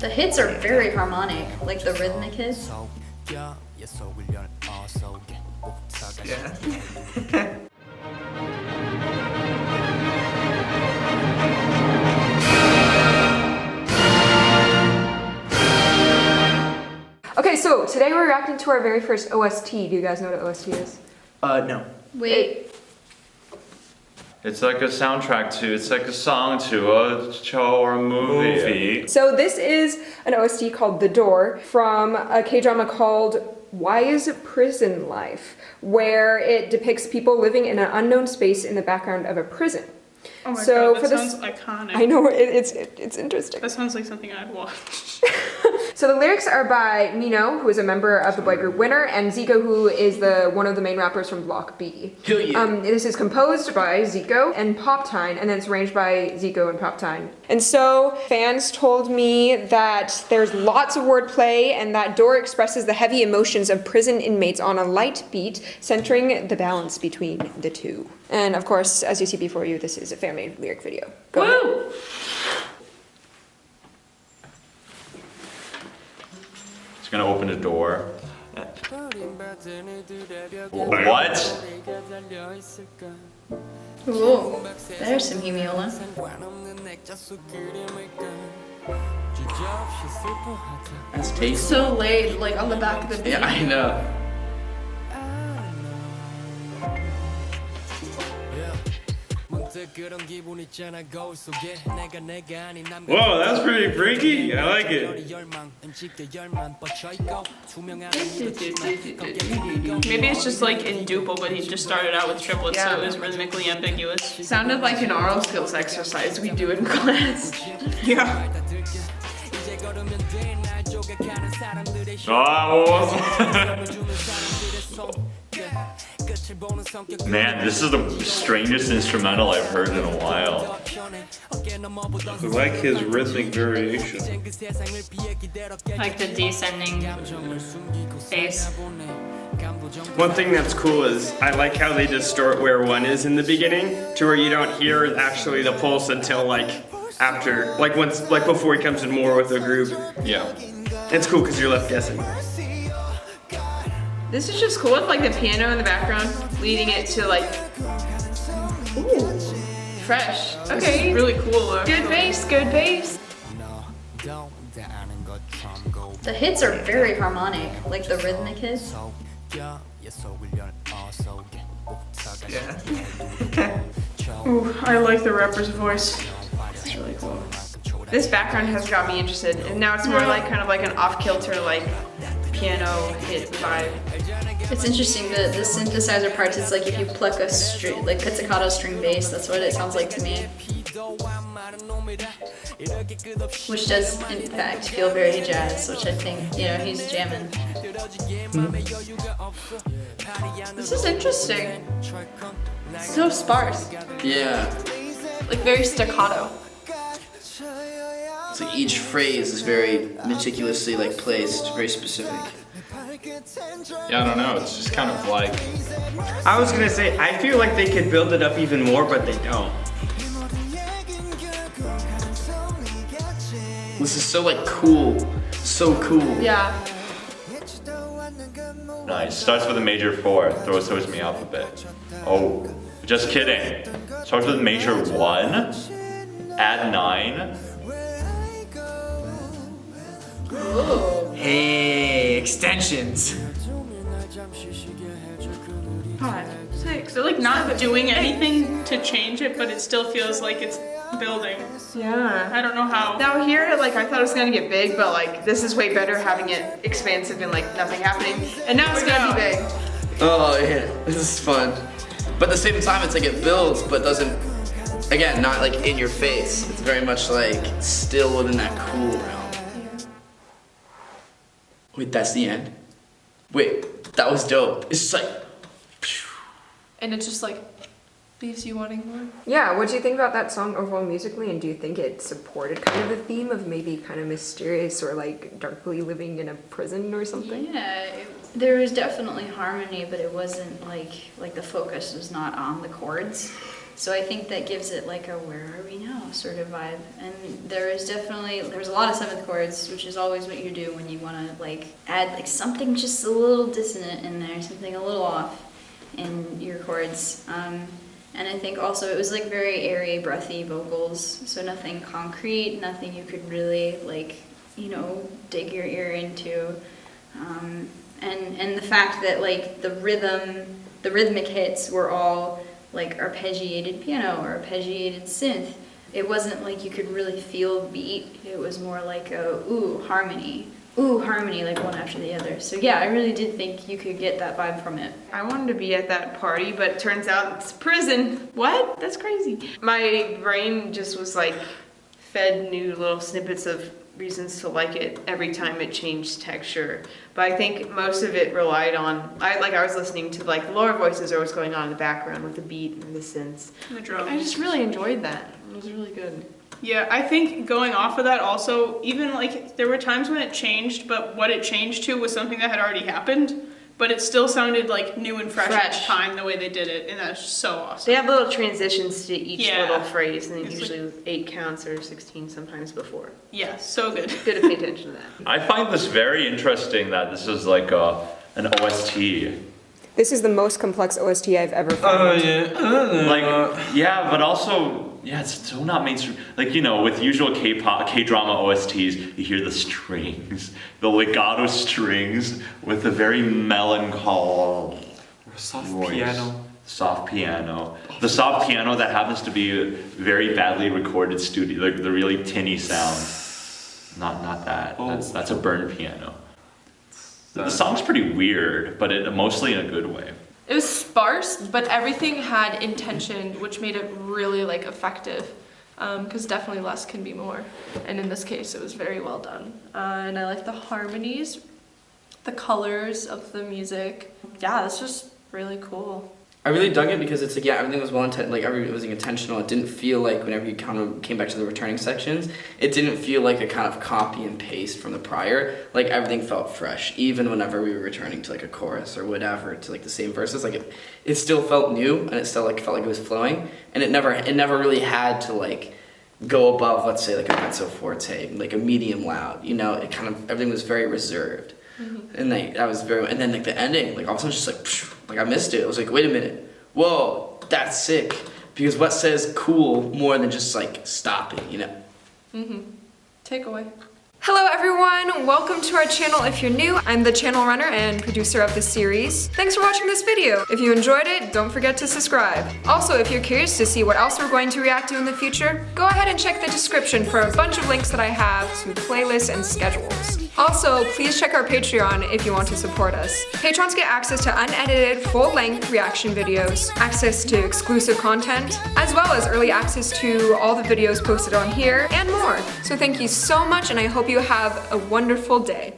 The hits are very harmonic, like the rhythmic hits. Yeah. Okay, so today we're reacting to our very first OST. Do you guys know what an OST is? No. Wait. It's like a soundtrack to, it's like a song to a show or a movie. So this is an OST called The Door from a K-drama called Why Is Prison Life, where it depicts people living in an unknown space in the background of a prison. Oh my So god, for that this, sounds iconic. I know, it's interesting. That sounds like something I'd watch. So the lyrics are by MINO, who is a member of the boy group Winner, and ZICO, who is one of the main rappers from Block B. Hell yeah. This is composed by ZICO and Poptine, and then it's arranged by ZICO and Poptine. And so fans told me that there's lots of wordplay, and that Door expresses the heavy emotions of prison inmates on a light beat, centering the balance between the two. And of course, as you see before you, this is a fan-made lyric video. Go ahead. It's gonna open the door. What? Ooh, there's some Humiola. That's tasty. So laid, like on the back of the beat. Yeah, I know. Whoa, that's pretty freaky. I like it. Maybe it's just like in duple, but he just started out with triplets, so it was rhythmically ambiguous. Sounded like an oral skills exercise we do in class. Yeah. Man, this is the strangest instrumental I've heard in a while. I like his rhythmic variation. Like the descending bass. One thing that's cool is I like how they distort where one is in the beginning to where you don't hear actually the pulse until like after, like once, like before he comes in more with the group. Yeah. It's cool because you're left guessing. This is just cool with like the piano in the background, leading it to like, ooh, fresh. Okay. This is really cool though. Good bass, good bass. The hits are very harmonic, like the rhythmic hits. Yeah. Ooh, I like the rapper's voice. It's really cool. This background has got me interested, and now it's more like kind of like an off-kilter like piano hit vibe. It's interesting, the synthesizer parts, it's like if you pluck a string, like pizzicato string bass, that's what it sounds like to me. Which does, in fact, feel very jazz, which I think, you know, he's jamming. This is interesting. So sparse. Yeah. Like very staccato. So each phrase is very meticulously like placed, very specific. Yeah, I don't know. It's just kind of like. I was gonna say, I feel like they could build it up even more, but they don't. This is so like cool. So cool. Yeah. Nice. Starts with a major 4. Throws me off a bit. Oh, just kidding. Starts with major 1. Add 9. Ooh. Hey, extensions. 5, 6. They're like not doing anything to change it, but it still feels like it's building. Yeah. I don't know how. Now here, like I thought it was gonna get big, but like this is way better having it expansive and like nothing happening. And now it's gonna be big. Oh yeah, this is fun. But at the same time, it's like it builds, but doesn't. Again, not like in your face. It's very much like still within that cool realm. Wait, that's the end? Wait, that was dope. It's just like. And it's just like leaves you wanting more. Yeah, what do you think about that song overall musically, and do you think it supported kind of the theme of maybe kind of mysterious or like darkly living in a prison or something? Yeah, there was definitely harmony, but it wasn't like the focus was not on the chords. So I think that gives it like a where are we now sort of vibe. And there's a lot of seventh chords, which is always what you do when you want to like add like something just a little dissonant in there, something a little off in your chords. And I think also it was like very airy, breathy vocals, so nothing concrete, nothing you could really like, you know, dig your ear into. And the fact that like the rhythmic hits were all like arpeggiated piano or arpeggiated synth. It wasn't like you could really feel the beat. It was more like a ooh harmony, like one after the other. So yeah, I really did think you could get that vibe from it. I wanted to be at that party, but it turns out it's prison. What? That's crazy. My brain just was like fed new little snippets of reasons to like it every time it changed texture. But I think most of it relied on, I was listening to like the lower voices or what's going on in the background with the beat and the synths. The drums. I just really enjoyed that. It was really good. Yeah, I think going off of that also, even like there were times when it changed, but what it changed to was something that had already happened, but it still sounded like new and fresh each time the way they did it, and that's so awesome. They have little transitions to each Yeah. little phrase, and It's usually with 8 counts or 16 sometimes before. Yeah, so good. Good to pay attention to that. I find this very interesting that this is like an OST. This is the most complex OST I've ever found. Yeah, but also, yeah, it's so not mainstream. Like, you know, with usual K-pop, K-drama OSTs, you hear the strings, the legato strings with a very melancholy Soft voice. piano. Soft piano. The soft piano that happens to be a very badly recorded studio, like the really tinny sound. Not that. Oh. That's a burned piano. The song's pretty weird, but it mostly in a good way. It was sparse, but everything had intention, which made it really like effective. Because definitely less can be more, and in this case, it was very well done. And I like the harmonies, the colors of the music. Yeah, it's just really cool. I really dug it because it's like, yeah, everything was well intended, like it was intentional. It didn't feel like whenever you kind of came back to the returning sections, it didn't feel like a kind of copy and paste from the prior. Like everything felt fresh, even whenever we were returning to like a chorus or whatever, to like the same verses. Like it still felt new, and it still like felt like it was flowing, and it never really had to like go above, let's say, like a mezzo forte, like a medium loud. You know, it kind of, everything was very reserved. And and then like the ending, like all of a sudden just like, phew, like I missed it. I was like, wait a minute, whoa, that's sick. Because what says cool more than just like stopping, you know? Takeaway. Hello everyone, welcome to our channel if you're new. I'm the channel runner and producer of this series. Thanks for watching this video. If you enjoyed it, don't forget to subscribe. Also, if you're curious to see what else we're going to react to in the future, go ahead and check the description for a bunch of links that I have to playlists and schedules. Also, please check our Patreon if you want to support us. Patrons get access to unedited, full-length reaction videos, access to exclusive content, as well as early access to all the videos posted on here, and more. So thank you so much, and I hope you have a wonderful day.